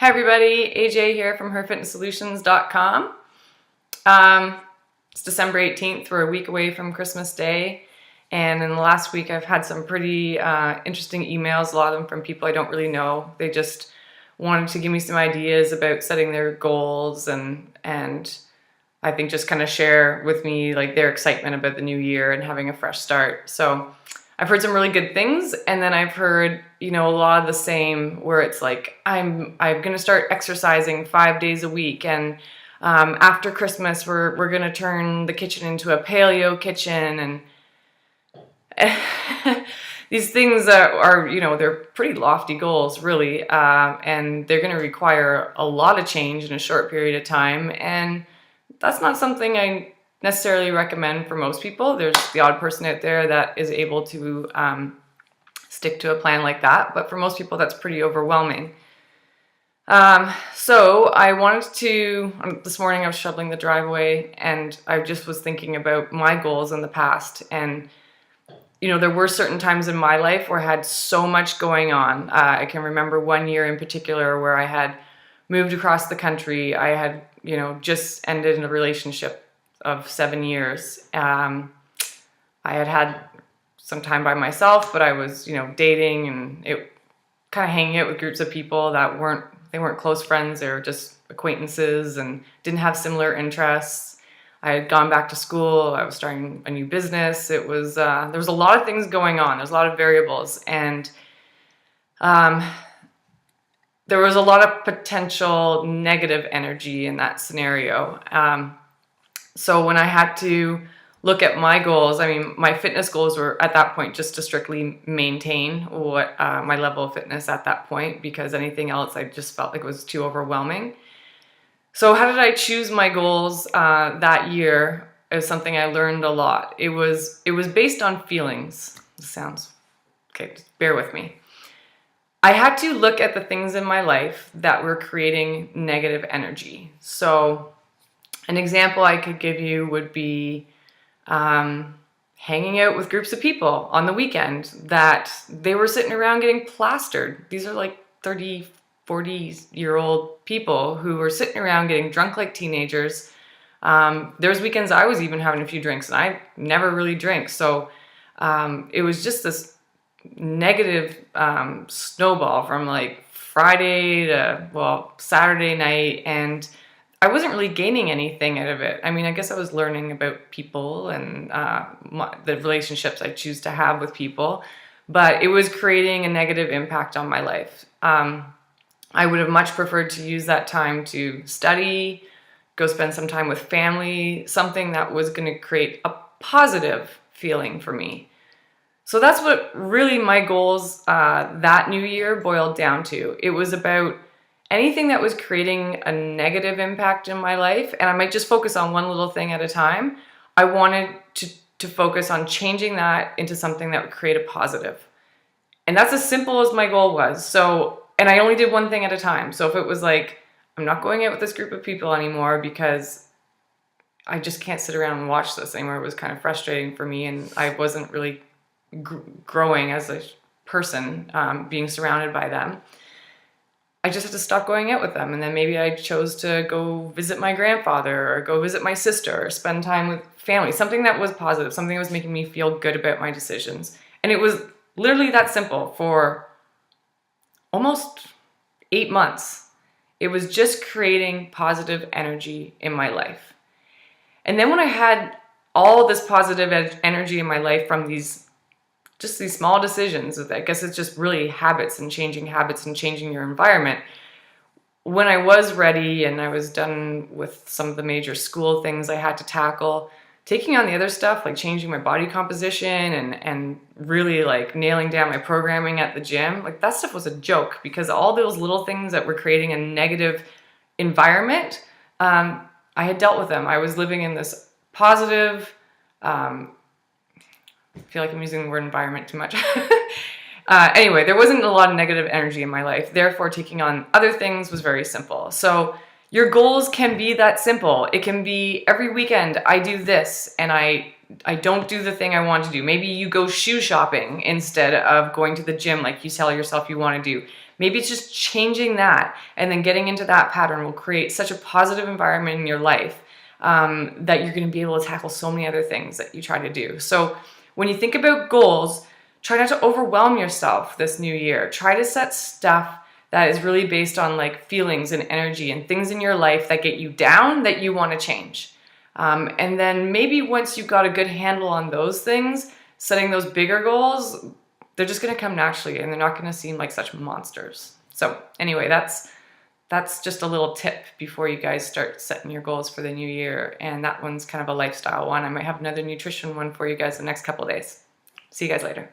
Hi everybody, AJ here from herfitnesssolutions.com. It's December 18th, we're a week away from Christmas Day, and in the last week I've had some pretty interesting emails, a lot of them from people I don't really know. They just wanted to give me some ideas about setting their goals and I think just kind of share with me like their excitement about the new year and having a fresh start. So I've heard some really good things, and then I've heard, a lot of the same where it's like, I'm gonna start exercising 5 days a week, and after Christmas we're gonna turn the kitchen into a paleo kitchen, and these things are they're pretty lofty goals, really, and they're gonna require a lot of change in a short period of time, and that's not something I necessarily recommend for most people. There's the odd person out there that is able to stick to a plan like that, but for most people that's pretty overwhelming. So I wanted to, this morning I was shoveling the driveway and I just was thinking about my goals in the past, and there were certain times in my life where I had so much going on. I can remember one year in particular where I had moved across the country. I had just ended in a relationship of 7 years. I had some time by myself, but I was, dating and kind of hanging out with groups of people that weren't close friends. They were just acquaintances and didn't have similar interests. I had gone back to school. I was starting a new business. It was, there was a lot of things going on. There's a lot of variables, and there was a lot of potential negative energy in that scenario. So when I had to look at my goals, my fitness goals were at that point just to strictly maintain what my level of fitness at that point, because anything else I just felt like it was too overwhelming. So how did I choose my goals that year? It was something I learned a lot. It was based on feelings. This sounds okay, just bear with me. I had to look at the things in my life that were creating negative energy. So an example I could give you would be hanging out with groups of people on the weekend that they were sitting around getting plastered. These are like 30, 40-year-old people who were sitting around getting drunk like teenagers. There's weekends I was even having a few drinks, and I never really drink. So it was just this negative snowball from like Friday to, Saturday night, and I wasn't really gaining anything out of it. I guess I was learning about people and the relationships I choose to have with people, but it was creating a negative impact on my life. I would have much preferred to use that time to study, go spend some time with family, something that was going to create a positive feeling for me. So that's what really my goals that new year boiled down to. It was about anything that was creating a negative impact in my life, and I might just focus on one little thing at a time. I wanted to focus on changing that into something that would create a positive. And that's as simple as my goal was. So, and I only did one thing at a time. So if it was like, I'm not going out with this group of people anymore because I just can't sit around and watch this anymore. It was kind of frustrating for me, and I wasn't really growing as a person, being surrounded by them. I just had to stop going out with them, and then maybe I chose to go visit my grandfather or go visit my sister or spend time with family, something that was positive, something that was making me feel good about my decisions. And it was literally that simple for almost 8 months. It was just creating positive energy in my life. And then when I had all this positive energy in my life from these small decisions, I guess it's just really habits and changing your environment. When I was ready and I was done with some of the major school things I had to tackle, taking on the other stuff like changing my body composition and really like nailing down my programming at the gym, like that stuff was a joke, because all those little things that were creating a negative environment, I had dealt with them. I was living in this positive, I feel like I'm using the word environment too much. Anyway, there wasn't a lot of negative energy in my life. Therefore, taking on other things was very simple. So your goals can be that simple. It can be every weekend I do this and I don't do the thing I want to do. Maybe you go shoe shopping instead of going to the gym like you tell yourself you want to do. Maybe it's just changing that, and then getting into that pattern will create such a positive environment in your life that you're going to be able to tackle so many other things that you try to do. So when you think about goals, try not to overwhelm yourself this new year. Try to set stuff that is really based on like feelings and energy and things in your life that get you down that you want to change. And then maybe once you've got a good handle on those things, setting those bigger goals, they're just going to come naturally and they're not going to seem like such monsters. So anyway, that's just a little tip before you guys start setting your goals for the new year. And that one's kind of a lifestyle one. I might have another nutrition one for you guys the next couple of days. See you guys later.